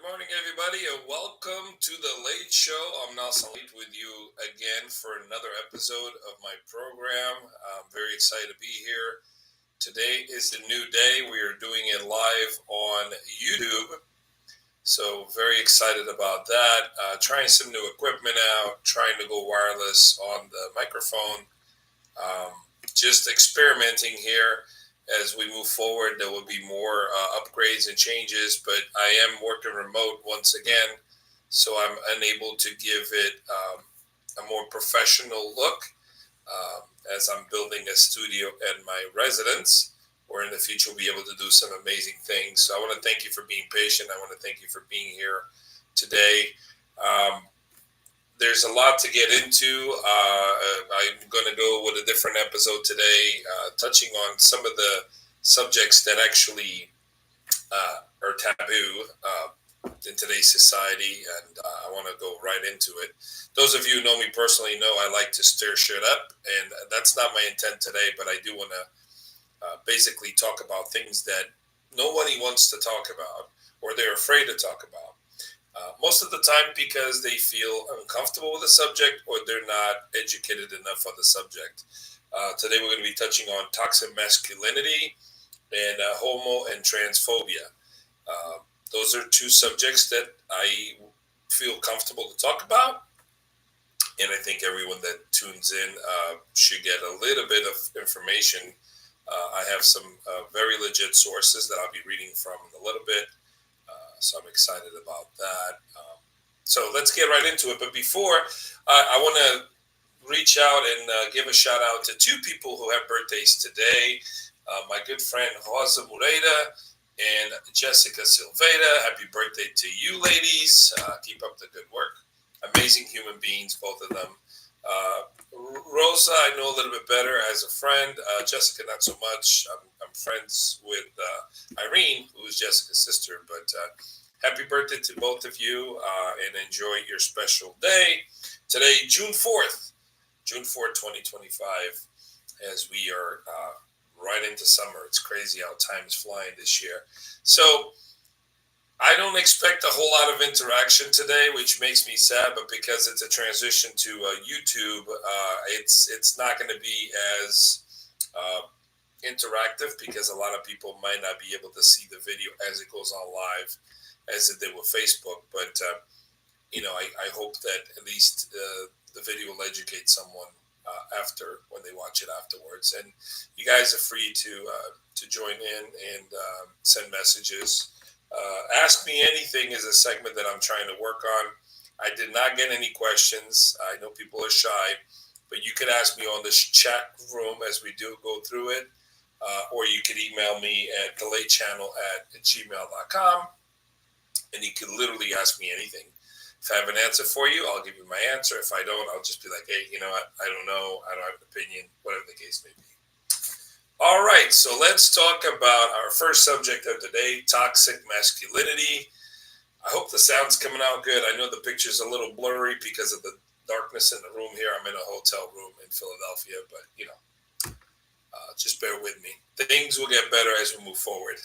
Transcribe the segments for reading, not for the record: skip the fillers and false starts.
morning, everybody, and welcome to the Late Show. I'm Nelson Leite with you again for another episode of my program. I'm very excited to be here. Today is the new day. We are doing it live on YouTube, so very excited about that. Trying some new equipment out, trying to go wireless on the microphone. Just experimenting here. As we move forward, there will be more upgrades and changes, but I am working remote once again, so I'm unable to give it a more professional look as I'm building a studio at my residence, where in the future we'll be able to do some amazing things. So I want to thank you for being patient. I want to thank you for being here today. There's a lot to get into. I'm going to go with a different episode today, touching on some of the subjects that actually are taboo in today's society, and I want to go right into it. Those of you who know me personally know I like to stir shit up, and that's not my intent today, but I do want to basically talk about things that nobody wants to talk about, or they're afraid to talk about. Most of the time because they feel uncomfortable with the subject or they're not educated enough on the subject. Today we're going to be touching on toxic masculinity and homo and transphobia. Those are two subjects that I feel comfortable to talk about, and I think everyone that tunes in should get a little bit of information. I have some very legit sources that I'll be reading from in a little bit. So I'm excited about that. So let's get right into it. But before, I want to reach out and give a shout out to two people who have birthdays today. My good friend Rosa Moreira and Jessica Silveira. Happy birthday to you ladies. Keep up the good work. Amazing human beings, both of them. Rosa, I know a little bit better as a friend. Jessica, not so much. I'm friends with Irene, who is Jessica's sister. But happy birthday to both of you, and enjoy your special day. Today, June 4th, 2025, as we are right into summer. It's crazy how time is flying this year. So I don't expect a whole lot of interaction today, which makes me sad, but because it's a transition to YouTube, it's not going to be as interactive, because a lot of people might not be able to see the video as it goes on live as it did with Facebook. But, I hope that at least the video will educate someone after, when they watch it afterwards. And you guys are free to join in and send messages. Ask Me Anything is a segment that I'm trying to work on. I did not get any questions. I know people are shy, but you could ask me on this chat room as we do go through it, or you could email me at delaychannel@gmail.com, and you can literally ask me anything. If I have an answer for you, I'll give you my answer. If I don't, I'll just be like, hey, you know what? I don't know. I don't have an opinion, whatever the case may be. All right, so let's talk about our first subject of the day, toxic masculinity. I hope the sound's coming out good. I know the picture's a little blurry because of the darkness in the room here. I'm in a hotel room in Philadelphia, but, just bear with me. Things will get better as we move forward.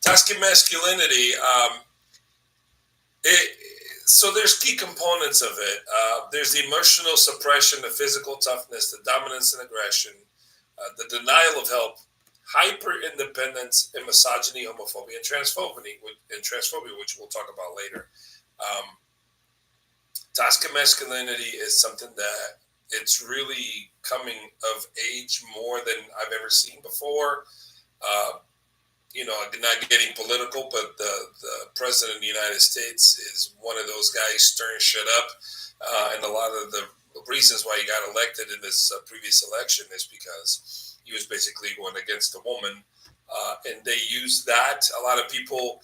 Toxic masculinity, so there's key components of it. There's the emotional suppression, the physical toughness, the dominance and aggression, the denial of help, hyper-independence, and misogyny, homophobia, and transphobia, which we'll talk about later. Toxic masculinity is something that it's really coming of age more than I've ever seen before. Not getting political, but the president of the United States is one of those guys stirring shit up. And a lot of the reasons why he got elected in this previous election is because he was basically going against a woman. And they use that. A lot of people,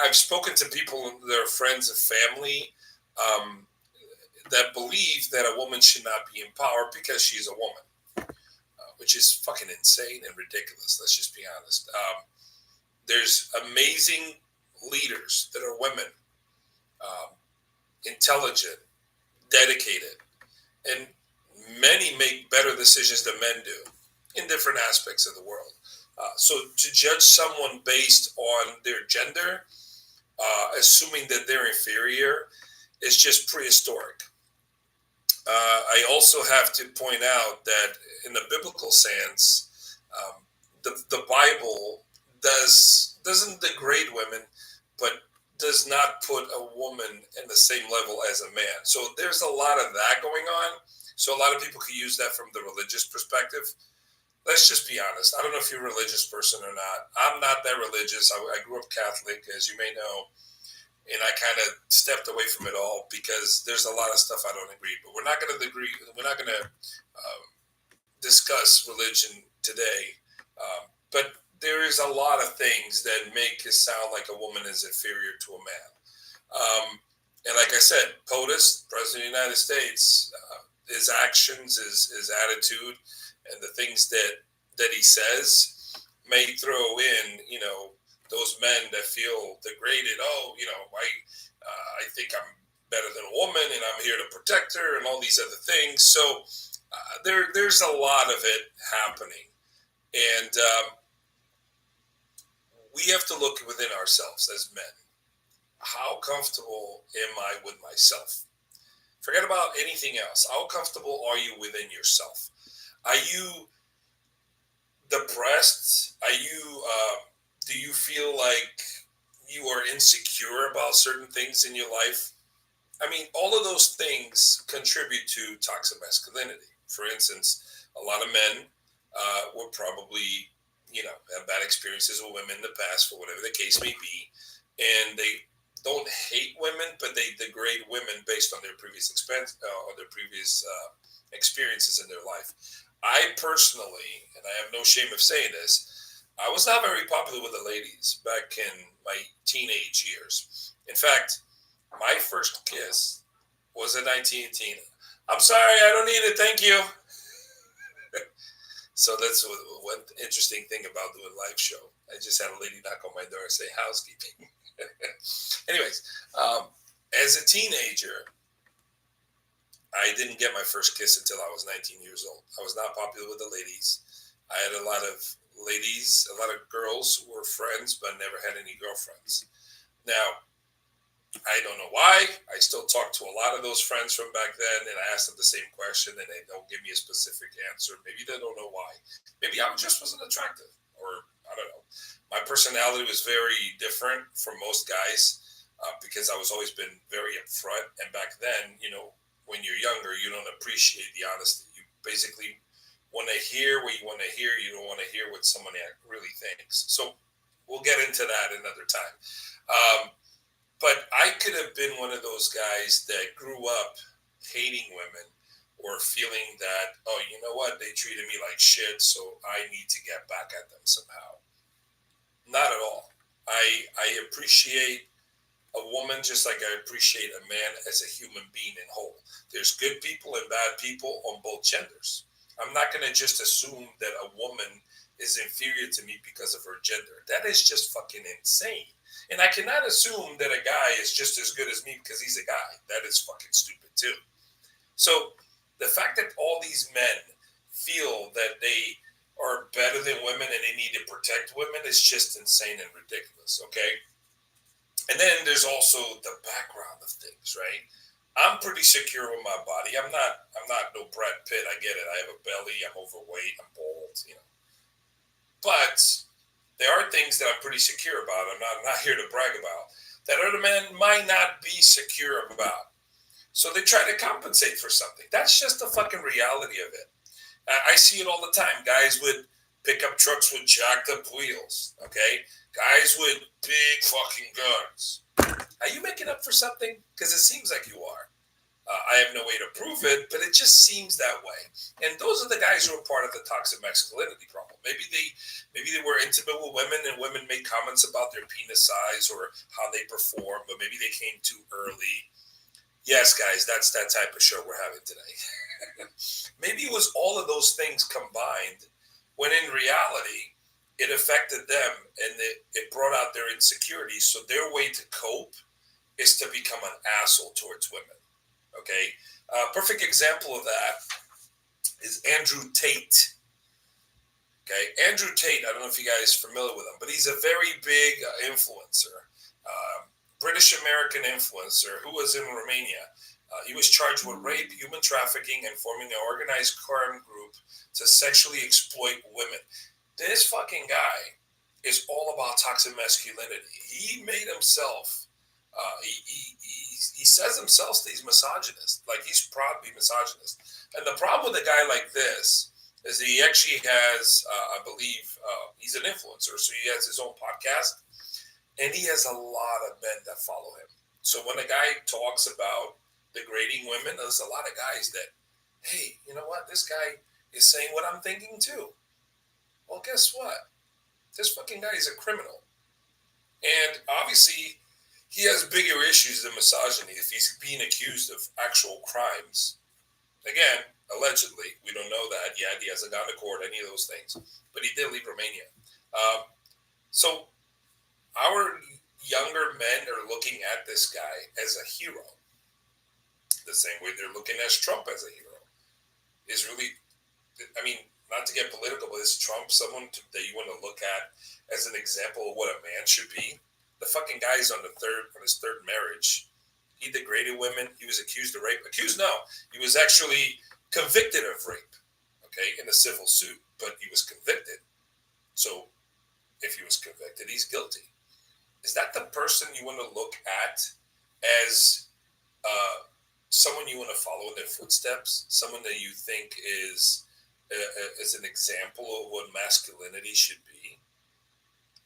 I've spoken to people that are friends and family that believe that a woman should not be in power because she's a woman, which is fucking insane and ridiculous. Let's just be honest. There's amazing leaders that are women, intelligent, dedicated, and many make better decisions than men do in different aspects of the world. So to judge someone based on their gender assuming that they're inferior is just prehistoric. I also have to point out that in the biblical sense, the Bible doesn't degrade women, but does not put a woman in the same level as a man. So there's a lot of that going on. So a lot of people can use that from the religious perspective. Let's just be honest. I don't know if you're a religious person or not. I'm not that religious. I grew up Catholic, as you may know, and I kind of stepped away from it all because there's a lot of stuff I don't agree. But we're not going to agree. We're not going to discuss religion today. But there is a lot of things that make it sound like a woman is inferior to a man. And like I said, POTUS, President of the United States, his actions, his attitude, and the things that he says may throw in, those men that feel degraded. Oh, I think I'm better than a woman, and I'm here to protect her, and all these other things. So there's a lot of it happening, and we have to look within ourselves as men. How comfortable am I with myself? Forget about anything else. How comfortable are you within yourself? Are you depressed? Do you feel like you are insecure about certain things in your life? I mean, all of those things contribute to toxic masculinity. For instance, a lot of men will probably, have bad experiences with women in the past, for whatever the case may be, and they don't hate women, but they degrade women based on their previous experiences in their life. I personally, and I have no shame of saying this, I was not very popular with the ladies back in my teenage years. In fact, my first kiss was at 1918. I'm sorry, I don't need it, thank you. So that's one interesting thing about doing a live show. I just had a lady knock on my door and say housekeeping. Anyways, as a teenager, I didn't get my first kiss until I was 19 years old. I was not popular with the ladies. I had a lot of girls who were friends, but never had any girlfriends. Now, I don't know why. I still talk to a lot of those friends from back then, and I ask them the same question, and they don't give me a specific answer. Maybe they don't know why. Maybe I just wasn't attractive, or I don't know. My personality was very different from most guys because I was always been very upfront. And back then, when you're younger, you don't appreciate the honesty. You basically want to hear what you want to hear. You don't want to hear what someone really thinks. So we'll get into that another time. But I could have been one of those guys that grew up hating women or feeling that, oh, you know what, they treated me like shit, so I need to get back at them somehow. Not at all. I appreciate a woman just like I appreciate a man as a human being in whole. There's good people and bad people on both genders. I'm not going to just assume that a woman is inferior to me because of her gender. That is just fucking insane. And I cannot assume that a guy is just as good as me because he's a guy. That is fucking stupid too. So the fact that all these men feel that they are better than women and they need to protect women is just insane and ridiculous, okay? And then there's also the background of things, right? I'm pretty secure with my body. I'm not no Brad Pitt. I get it. I have a belly. I'm overweight. I'm bald, But there are things that I'm pretty secure about. I'm not here to brag about that other men might not be secure about. So they try to compensate for something. That's just the fucking reality of it. I see it all the time. Guys with pickup trucks with jacked up wheels. Okay, guys with big fucking guns. Are you making up for something? Because it seems like you are. I have no way to prove it, but it just seems that way. And those are the guys who are part of the toxic masculinity problem. Maybe they were intimate with women, and women made comments about their penis size or how they perform, but maybe they came too early. Yes, guys, that's that type of show we're having today. Maybe it was all of those things combined, when in reality, it affected them and it brought out their insecurities. So their way to cope is to become an asshole towards women. Okay, perfect example of that is Andrew Tate. Okay, Andrew Tate, I don't know if you guys are familiar with him, but he's a very big influencer. British-American influencer who was in Romania. He was charged with rape, human trafficking, and forming an organized crime group to sexually exploit women. This fucking guy is all about toxic masculinity. He made himself, he says himself that he's misogynist. Like, he's proud to be misogynist. And the problem with a guy like this is he actually has, I believe, he's an influencer, so he has his own podcast, and he has a lot of men that follow him. So when a guy talks about degrading women, there's a lot of guys that, hey, you know what? This guy is saying what I'm thinking too. Well, guess what? This fucking guy is a criminal. And obviously, he has bigger issues than misogyny if he's being accused of actual crimes. Again, allegedly, we don't know that yet. He hasn't gone to court, any of those things. But he did leave Romania. So our younger men are looking at this guy as a hero. The same way they're looking at Trump as a hero. Is really, I mean, not to get political, but is Trump someone that you want to look at as an example of what a man should be? The fucking guy is on his third marriage. He degraded women. He was accused of rape. Accused, no. He was actually convicted of rape, okay, in a civil suit, but he was convicted. So if he was convicted, he's guilty. Is that the person you want to look at as someone you want to follow in their footsteps? Someone that you think is an example of what masculinity should be?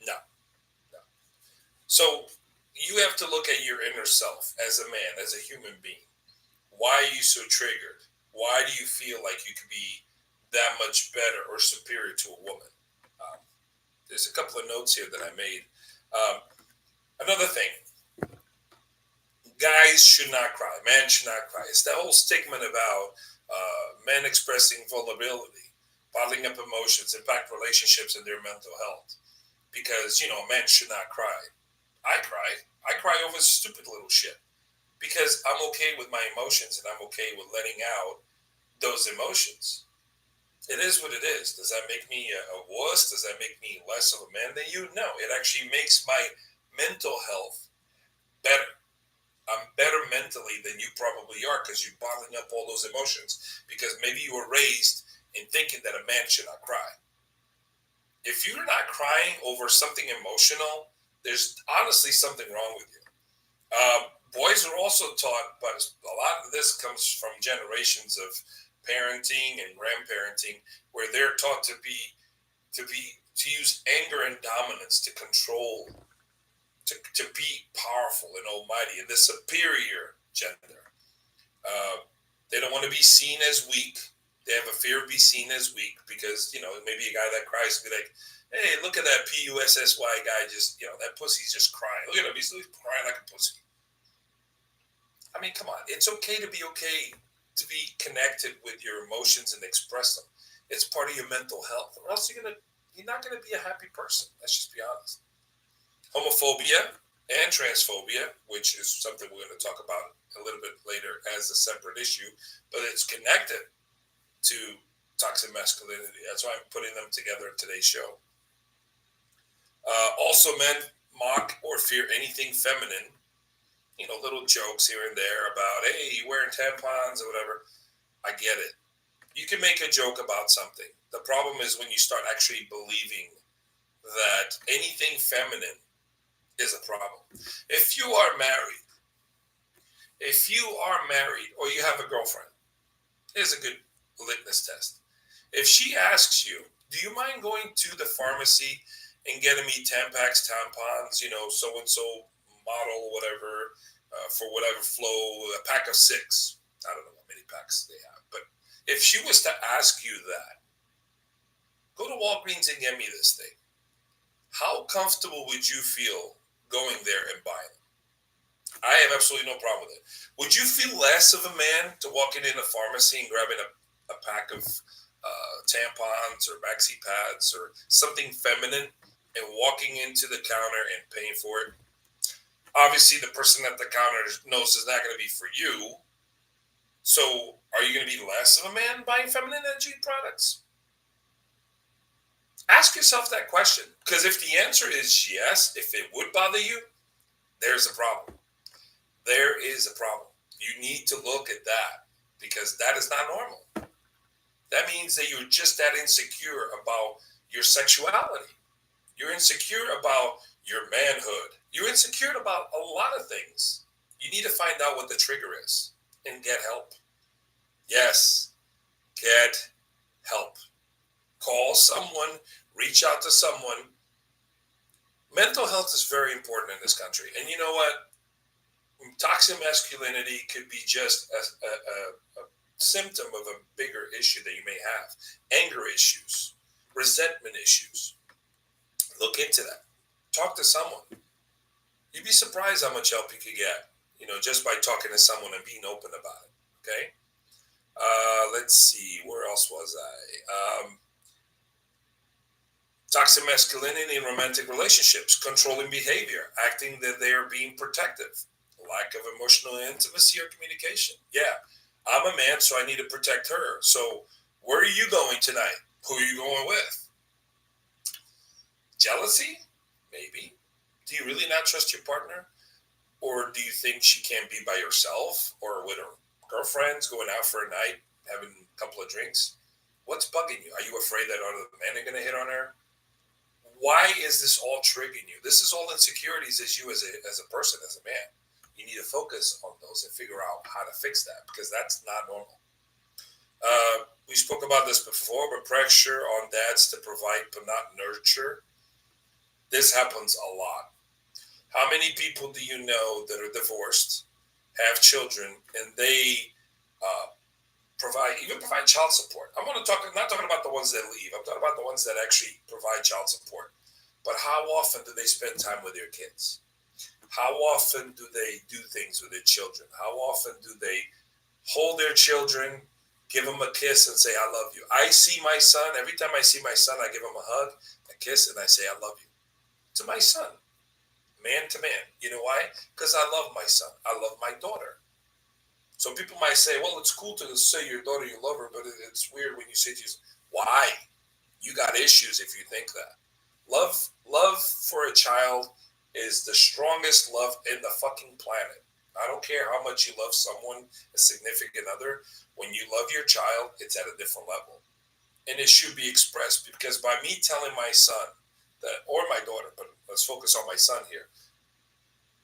No. So you have to look at your inner self as a man, as a human being. Why are you so triggered? Why do you feel like you could be that much better or superior to a woman? There's a couple of notes here that I made. Another thing, guys should not cry. Men should not cry. It's that whole stigma about men expressing vulnerability, bottling up emotions, impact relationships and their mental health. Because, men should not cry. I cry. I cry over stupid little shit. Because I'm okay with my emotions and I'm okay with letting out those emotions. It is what it is. Does that make me a wuss? Does that make me less of a man than you? No. It actually makes my mental health better. I'm better mentally than you probably are because you're bottling up all those emotions. Because maybe you were raised in thinking that a man should not cry. If you're not crying over something emotional, there's honestly something wrong with you. Boys are also taught, but a lot of this comes from generations of parenting and grandparenting, where they're taught to use anger and dominance to control, to be powerful and almighty, and the superior gender. They don't want to be seen as weak. They have a fear of being seen as weak because, maybe a guy that cries will be like, hey, look at that PUSSY guy, just, that pussy's just crying. Look at him, he's crying like a pussy. I mean, come on. It's okay to be connected with your emotions and express them. It's part of your mental health, or else you're not gonna be a happy person. Let's just be honest. Homophobia and transphobia, which is something we're going to talk about a little bit later as a separate issue, but it's connected to toxic masculinity. That's why I'm putting them together in today's show. Also, men mock or fear anything feminine. Little jokes here and there about, hey, you wearing tampons or whatever. I get it. You can make a joke about something. The problem is when you start actually believing that anything feminine is a problem. If you are married, or you have a girlfriend, here's a good litmus test. If she asks you, do you mind going to the pharmacy and getting me Tampax, tampons, so-and-so model, whatever, for whatever flow, a pack of 6. I don't know how many packs they have. But if she was to ask you that, go to Walgreens and get me this thing. How comfortable would you feel going there and buying it? I have absolutely no problem with it. Would you feel less of a man to walking in a pharmacy and grabbing a pack of tampons or maxi pads or something feminine and walking into the counter and paying for it? Obviously, the person at the counter knows it's not going to be for you. So, are you going to be less of a man buying feminine energy products? Ask yourself that question. Because if the answer is yes, if it would bother you, there's a problem. There is a problem. You need to look at that because that is not normal. That means that you're just that insecure about your sexuality. You're insecure about your manhood. You're insecure about a lot of things. You need to find out what the trigger is and get help. Yes, get help. Call someone, reach out to someone. Mental health is very important in this country. And you know what? Toxic masculinity could be just a symptom of a bigger issue that you may have. Anger issues, resentment issues. Look into that. Talk to someone. You'd be surprised how much help you could get, just by talking to someone and being open about it. Okay? Let's see. Where else was I? Toxic masculinity in romantic relationships, controlling behavior, acting that they are being protective, lack of emotional intimacy or communication. Yeah, I'm a man, so I need to protect her. So where are you going tonight? Who are you going with? Jealousy? Maybe. Do you really not trust your partner? Or do you think she can't be by herself or with her girlfriends going out for a night, having a couple of drinks? What's bugging you? Are you afraid that other men are going to hit on her? Why is this all triggering you? This is all insecurities as you as a person, as a man. You need to focus on those and figure out how to fix that because that's not normal. We spoke about this before, but pressure on dads to provide but not nurture. This happens a lot. How many people do you know that are divorced, have children, and they provide child support? I'm not talking about the ones that leave. I'm talking about the ones that actually provide child support. But how often do they spend time with their kids? How often do they do things with their children? How often do they hold their children, give them a kiss, and say, I love you? I see my son. Every time I see my son, I give him a hug, a kiss, and I say, I love you. To my son, man to man. You know why? Because I love my son. I love my daughter. So people might say, well, it's cool to say your daughter you love her, but it's weird when you say to you, why? You got issues if you think that. Love for a child is the strongest love in the fucking planet. I don't care how much you love someone, a significant other. When you love your child, it's at a different level. And it should be expressed because by me telling my son that, or my daughter, but let's focus on my son here.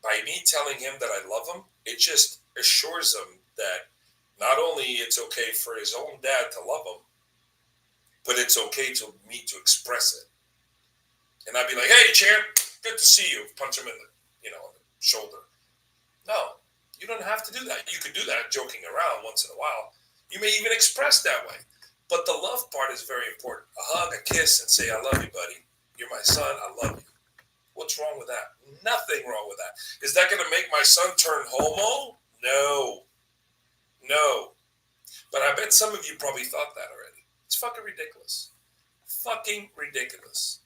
By me telling him that I love him, it just assures him that not only it's okay for his own dad to love him, but it's okay to me to express it. And I'd be like, hey, champ, good to see you. Punch him in the, on the shoulder. No, you don't have to do that. You could do that joking around once in a while. You may even express that way. But the love part is very important. A hug, a kiss, and say, I love you, buddy. You're my son. I love you. What's wrong with that? Nothing wrong with that. Is that going to make my son turn homo? No. But I bet some of you probably thought that already. It's fucking ridiculous. Fucking ridiculous.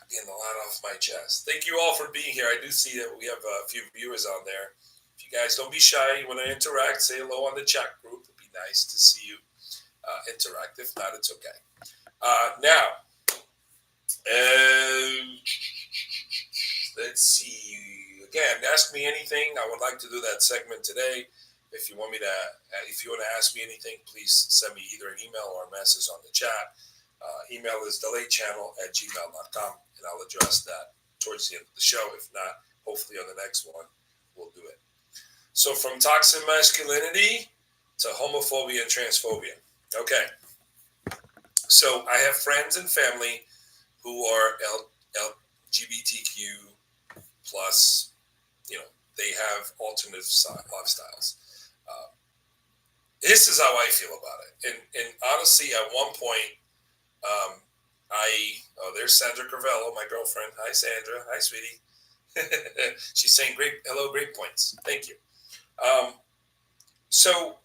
Getting a lot off my chest. Thank you all for being here. I do see that we have a few viewers on there. If you guys don't be shy, you want to interact, say hello on the chat group. It'd be nice to see you interact. If not, it's okay. Now, let's see. Again, ask me anything. I would like to do that segment today. If you want to ask me anything, please send me either an email or a message on the chat. Email is delaychannel@gmail.com, and I'll address that towards the end of the show. If not, hopefully on the next one, we'll do it. So from toxic masculinity to homophobia and transphobia. Okay. So I have friends and family who are LGBTQ plus, they have alternative lifestyles. This is how I feel about it. And honestly, at one point, there's Sandra Carvello, my girlfriend. Hi, Sandra. Hi, sweetie. She's saying great points. Thank you. So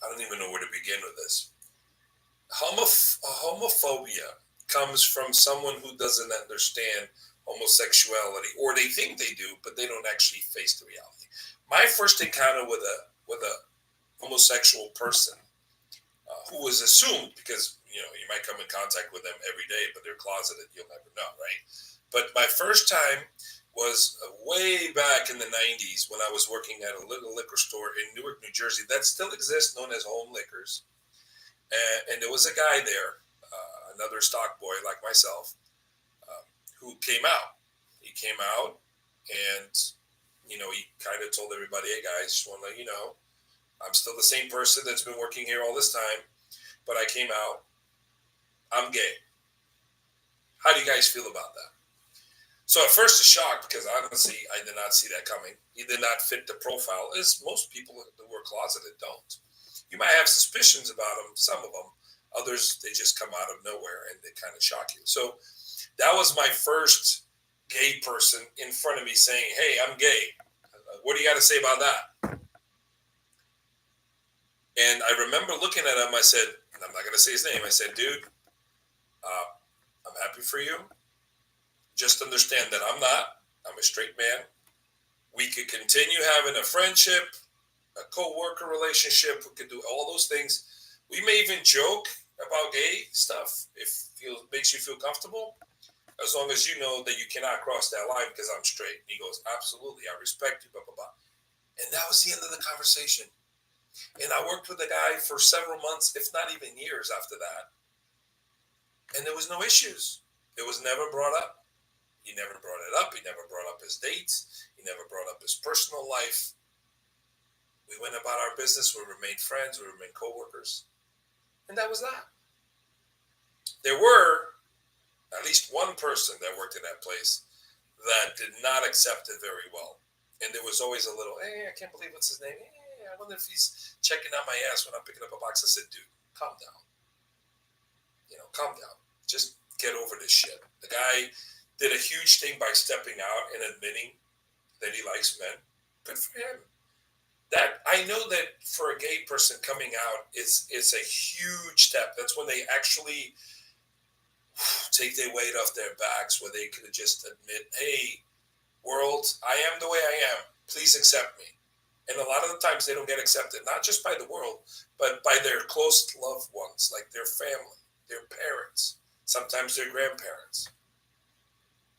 I don't even know where to begin with this. Homophobia comes from someone who doesn't understand homosexuality, or they think they do, but they don't actually face the reality. My first encounter with a homosexual person who was assumed, because you might come in contact with them every day, but they're closeted. You'll never know, right? But my first time was way back in the 90s when I was working at a little liquor store in Newark, New Jersey that still exists, known as Home Liquors. And there was a guy there, another stock boy like myself, who came out. He came out and, he kind of told everybody, hey guys, just want to let you know, I'm still the same person that's been working here all this time, but I came out. I'm gay. How do you guys feel about that? So at first a shock, because honestly, I did not see that coming. He did not fit the profile, as most people that were closeted don't. You might have suspicions about them, some of them. Others, they just come out of nowhere and they kind of shock you. So that was my first gay person in front of me saying, hey, I'm gay. What do you got to say about that? And I remember looking at him, I said, and I'm not going to say his name, I said, dude, I'm happy for you. Just understand that I'm a straight man. We could continue having a friendship, a co-worker relationship. We could do all those things. We may even joke about gay stuff if it makes you feel comfortable, as long as you know that you cannot cross that line because I'm straight. And he goes, absolutely, I respect you, blah, blah, blah. And that was the end of the conversation. And I worked with the guy for several months, if not even years after that. And there was no issues. It was never brought up. He never brought it up. He never brought up his dates. He never brought up his personal life. We went about our business. We remained friends. We remained co-workers. And that was that. There were at least one person that worked in that place that did not accept it very well. And there was always a little, hey, I can't believe what's his name. Hey, I wonder if he's checking out my ass when I'm picking up a box. I said, dude, calm down. Calm down. Just get over this shit. The guy did a huge thing by stepping out and admitting that he likes men. Good for him. That I know that for a gay person coming out, it's a huge step. That's when they actually take their weight off their backs, where they could just admit, hey, world, I am the way I am. Please accept me. And a lot of the times they don't get accepted, not just by the world, but by their close loved ones, like their family, their parents, sometimes their grandparents.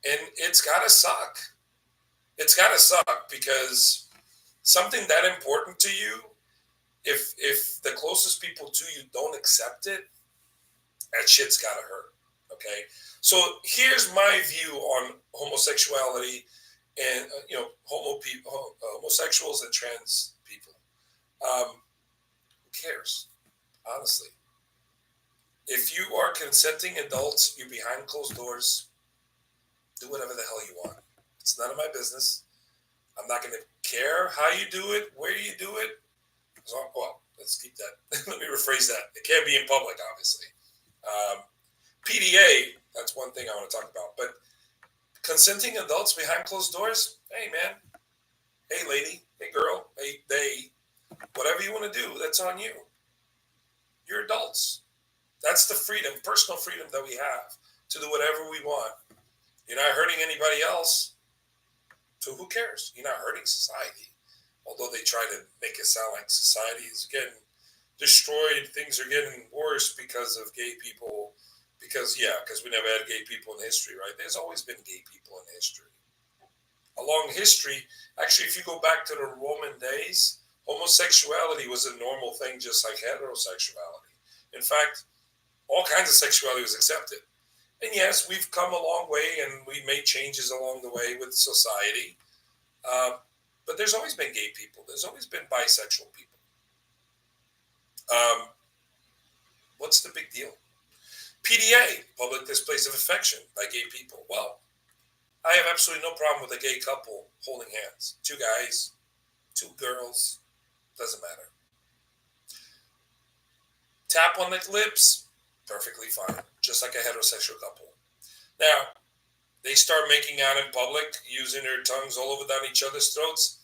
And it's got to suck. It's got to suck because something that important to you, if the closest people to you don't accept it, that shit's got to hurt. Okay? So here's my view on homosexuality and, homosexuals and trans people. Who cares? Honestly. If you are consenting adults, you're behind closed doors, do whatever the hell you want. It's none of my business. I'm not going to care how you do it, where you do it. Well, let's keep that. Let me rephrase that. It can't be in public, obviously. PDA, that's one thing I want to talk about. But consenting adults behind closed doors, hey, man. Hey, lady. Hey, girl. Hey, they. Whatever you want to do, that's on you. You're adults. That's the freedom, personal freedom that we have to do whatever we want. You're not hurting anybody else. So who cares? You're not hurting society. Although they try to make it sound like society is getting destroyed, things are getting worse because of gay people. Because we never had gay people in history, right? There's always been gay people in history. Along history, actually, if you go back to the Roman days, homosexuality was a normal thing, just like heterosexuality. In fact, all kinds of sexuality was accepted. And yes, we've come a long way and we made changes along the way with society. But there's always been gay people. There's always been bisexual people. What's the big deal? PDA, public displays of affection by gay people. Well, I have absolutely no problem with a gay couple holding hands. 2 guys, 2 girls, doesn't matter. Tap on the lips, perfectly fine, just like a heterosexual couple. Now, they start making out in public, using their tongues all over down each other's throats.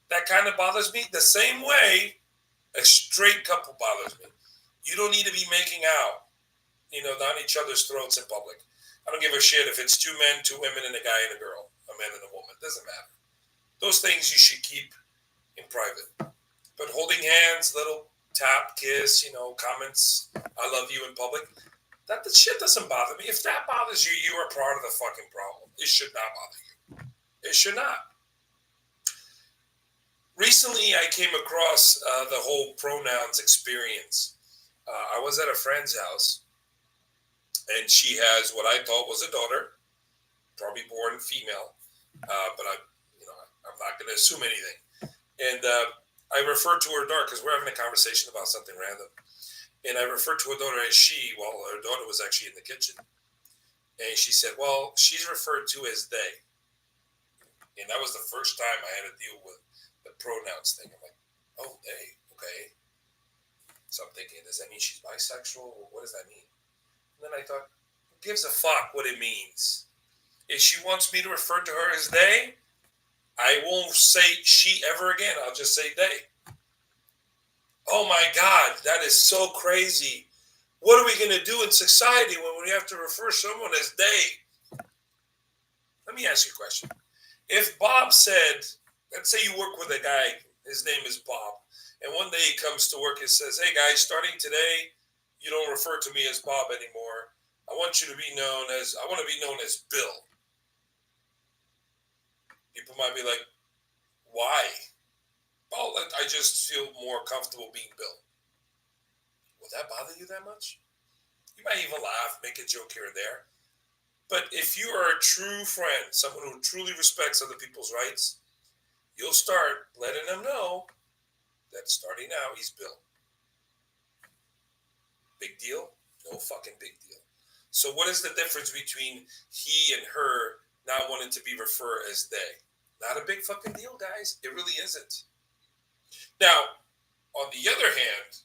That kind of bothers me the same way a straight couple bothers me. You don't need to be making out, down each other's throats in public. I don't give a shit if it's 2 men, 2 women, and a guy and a girl, a man and a woman. It doesn't matter. Those things you should keep in private. But holding hands, little tap, kiss, comments, I love you in public, That shit doesn't bother me. If that bothers you, you are part of the fucking problem. It should not bother you. It should not. Recently, I came across the whole pronouns experience. I was at a friend's house, and she has what I thought was a daughter, probably born female, but I'm not going to assume anything. And I referred to her daughter because we're having a conversation about something random. And I referred to her daughter as she, while her daughter was actually in the kitchen. And she said, well, she's referred to as they. And that was the first time I had to deal with the pronouns thing. I'm like, oh, they, okay. So I'm thinking, does that mean she's bisexual? What does that mean? And then I thought, who gives a fuck what it means? If she wants me to refer to her as they, I won't say she ever again. I'll just say they. Oh my God, that is so crazy. What are we going to do in society when we have to refer someone as they? Let me ask you a question. If Bob said, let's say you work with a guy, his name is Bob, and one day he comes to work and says, hey guys, starting today, you don't refer to me as Bob anymore. I want to be known as Bill. People might be like, why? Oh, I just feel more comfortable being Bill. Would that bother you that much? You might even laugh, make a joke here and there. But if you are a true friend, someone who truly respects other people's rights, you'll start letting them know that starting now, he's Bill. Big deal? No fucking big deal. So what is the difference between he and her not wanting to be referred as they? Not a big fucking deal, guys. It really isn't. Now, on the other hand,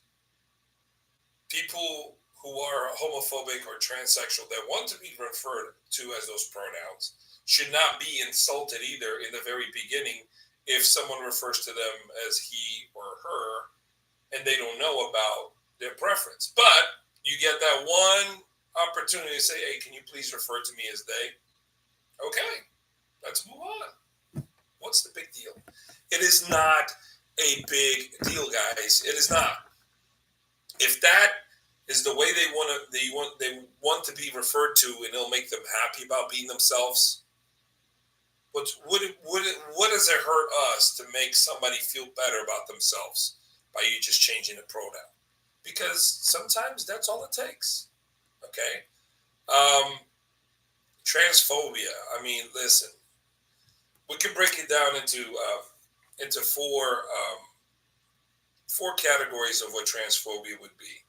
people who are homophobic or transsexual that want to be referred to as those pronouns should not be insulted either in the very beginning if someone refers to them as he or her and they don't know about their preference. But you get that one opportunity to say, hey, can you please refer to me as they? Okay, let's move on. What's the big deal? It is not a big deal, guys. It is not. If that is the way they want to be referred to, and it'll make them happy about being themselves. What does it hurt us to make somebody feel better about themselves by you just changing the pronoun? Because sometimes that's all it takes. Okay. Transphobia. I mean, listen. We can break it down into four categories of what transphobia would be.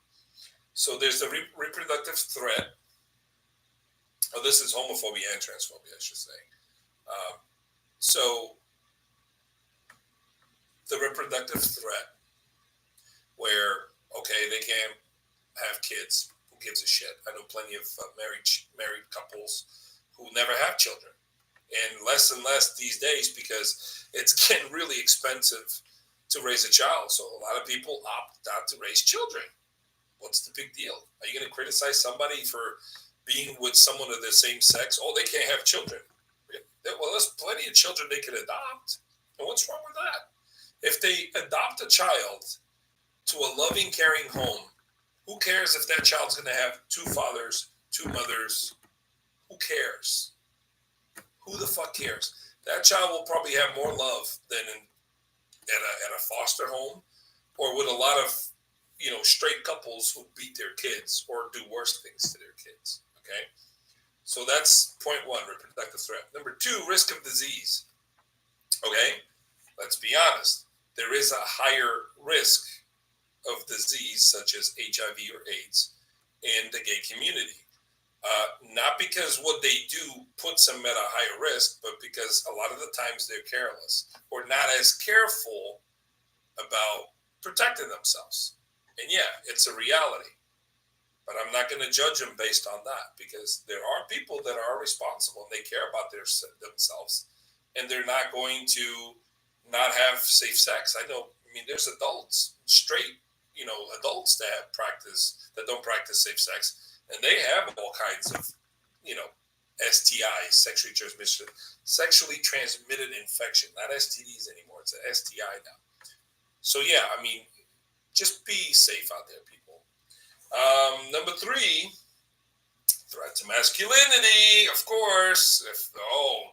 So there's the reproductive threat. Oh, this is homophobia and transphobia, I should say. So the reproductive threat, where, okay, they can't have kids. Who gives a shit? I know plenty of married couples who never have children. And less these days because it's getting really expensive to raise a child. So a lot of people opt not to raise children. What's the big deal? Are you going to criticize somebody for being with someone of the same sex? Oh, they can't have children. Well, there's plenty of children they can adopt. And what's wrong with that? If they adopt a child to a loving, caring home, who cares if that child's going to have two fathers, two mothers? Who cares? Who the fuck cares? That child will probably have more love than at a foster home or with a lot of straight couples who beat their kids or do worse things to their kids. Okay, so that's point one, reproductive threat. Number two, risk of disease. Okay, let's be honest. There is a higher risk of disease such as HIV or AIDS in the gay community. Not because what they do puts them at a higher risk, but because a lot of the times they're careless or not as careful about protecting themselves. And yeah, it's a reality. But I'm not going to judge them based on that because there are people that are responsible and they care about themselves and they're not going to not have safe sex. I mean, there's adults, straight, adults that don't practice safe sex. And they have all kinds of, STIs, sexually transmitted infection, not STDs anymore. It's an STI now. So yeah, I mean, just be safe out there, people. Number three, to masculinity, of course. If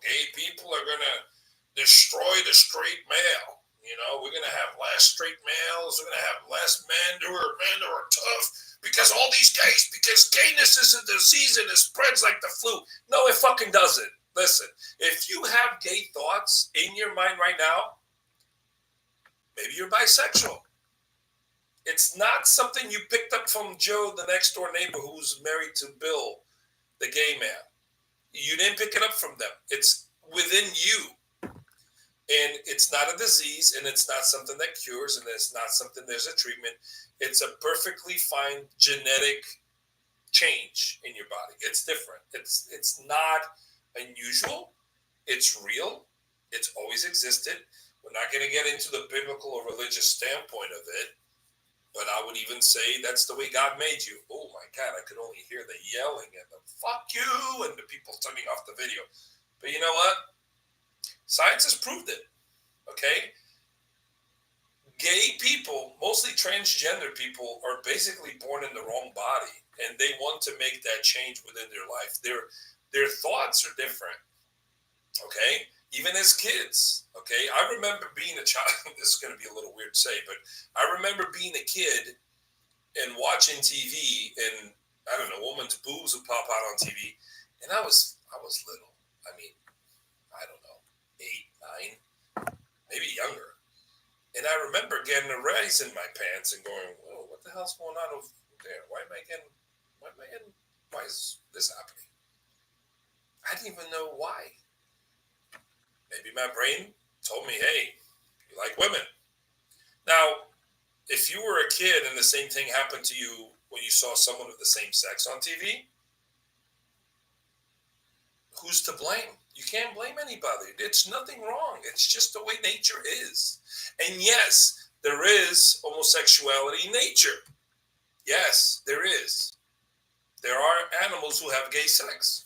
gay people are gonna destroy the straight male, we're gonna have less straight males. We're gonna have less men who are tough because all these gays. Because gayness is a disease and it spreads like the flu. No, it fucking doesn't. Listen, if you have gay thoughts in your mind right now, maybe you're bisexual. It's not something you picked up from Joe, the next door neighbor who's married to Bill, the gay man. You didn't pick it up from them. It's within you. And it's not a disease, and it's not something that cures, and it's not something there's a treatment. It's a perfectly fine genetic change in your body. It's different. It's not unusual. It's real. It's always existed. We're not going to get into the biblical or religious standpoint of it, but I would even say that's the way God made you. Oh my God, I could only hear the yelling and the fuck you and the people turning off the video. But you know what? Science has proved it, okay? Gay people, mostly transgender people, are basically born in the wrong body, and they want to make that change within their life. Their thoughts are different, okay? Even as kids, okay? I remember being a child. This is going to be a little weird to say, but I remember being a kid and watching TV, and I don't know, woman's boobs would pop out on TV, and I was little. I mean, I don't know. 8, 9, maybe younger. And I remember getting a rise in my pants and going, whoa, what the hell's going on over there? Why is this happening? I didn't even know why. Maybe my brain told me, hey, you like women. Now, if you were a kid and the same thing happened to you when you saw someone of the same sex on TV, who's to blame? You can't blame anybody. It's nothing wrong. It's just the way nature is. And yes, there is homosexuality in nature. Yes, there is. There are animals who have gay sex.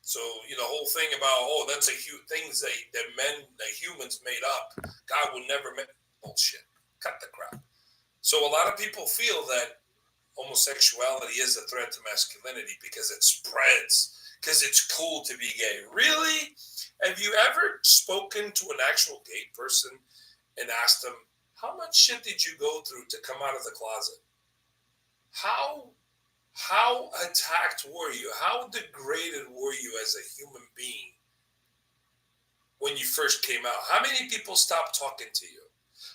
So, the whole thing about, that's things that humans made up. God would never make bullshit. Cut the crap. So a lot of people feel that homosexuality is a threat to masculinity because it spreads. Because it's cool to be gay. Really? Have you ever spoken to an actual gay person and asked them, how much shit did you go through to come out of the closet? How attacked were you? How degraded were you as a human being when you first came out? How many people stopped talking to you?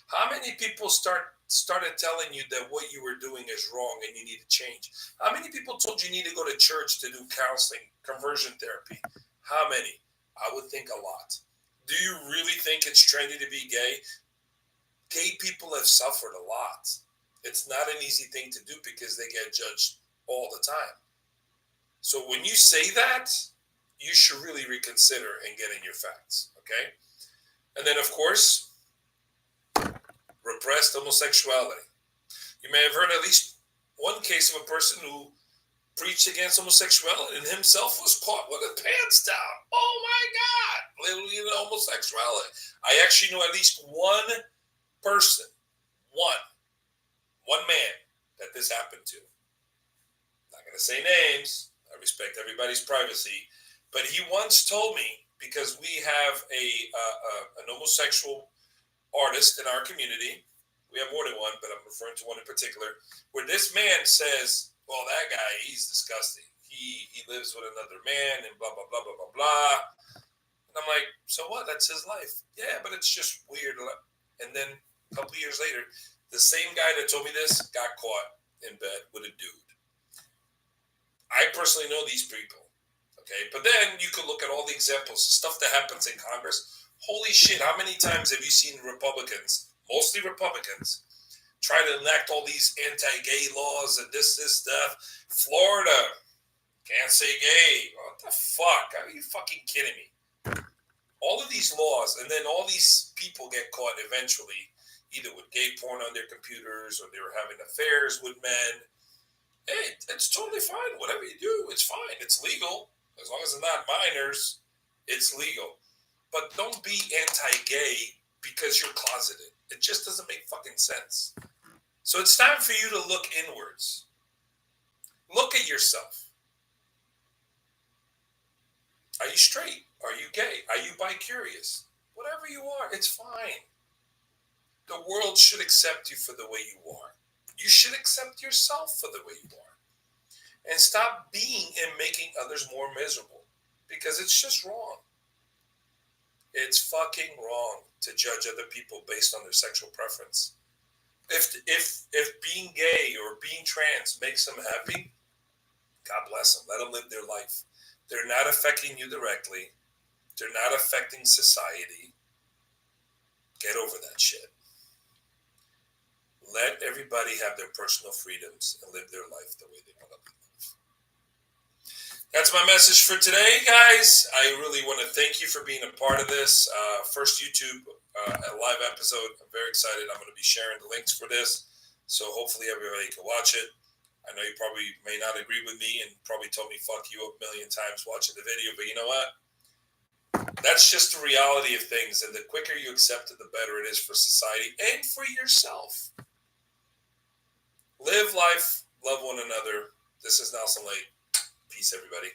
How many people started telling you that what you were doing is wrong and you need to change? How many people told you need to go to church to do counseling, conversion therapy? How many? I would think a lot. Do you really think it's trendy to be gay? Gay people have suffered a lot. It's not an easy thing to do because they get judged all the time. So when you say that, you should really reconsider and get in your facts, okay? And then, of course, repressed homosexuality. You may have heard at least one case of a person who preached against homosexuality and himself was caught with his pants down. Oh my God! Literally in homosexuality. I actually know at least one person, one man that this happened to. I'm not going to say names. I respect everybody's privacy. But he once told me, because we have an homosexual artist in our community. We have more than one, but I'm referring to one in particular, where this man says, well, that guy, he's disgusting. He lives with another man and blah, blah, blah, blah, blah, blah. And I'm like, so what? That's his life. Yeah, but it's just weird. And then a couple years later, the same guy that told me this got caught in bed with a dude. I personally know these people, okay? But then you could look at all the examples, stuff that happens in Congress. Holy shit, how many times have you seen Republicans, mostly Republicans, try to enact all these anti-gay laws and this stuff? Florida, can't say gay. What the fuck? Are you fucking kidding me? All of these laws, and then all these people get caught eventually, either with gay porn on their computers or they were having affairs with men. Hey, it's totally fine. Whatever you do, it's fine. It's legal. As long as it's not minors, it's legal. But don't be anti-gay because you're closeted. It just doesn't make fucking sense. So it's time for you to look inwards. Look at yourself. Are you straight? Are you gay? Are you bi-curious? Whatever you are, it's fine. The world should accept you for the way you are. You should accept yourself for the way you are. And stop being and making others more miserable. Because it's just wrong. It's fucking wrong to judge other people based on their sexual preference. If being gay or being trans makes them happy, God bless them. Let them live their life. They're not affecting you directly. They're not affecting society. Get over that shit. Let everybody have their personal freedoms and live their life the way they want to live. That's my message for today, guys. I really want to thank you for being a part of this first YouTube live episode. I'm very excited. I'm going to be sharing the links for this, so hopefully everybody can watch it. I know you probably may not agree with me and probably told me fuck you a million times watching the video, but you know what? That's just the reality of things, and the quicker you accept it, the better it is for society and for yourself. Live life, love one another. This is Nelson Leite. Peace, everybody.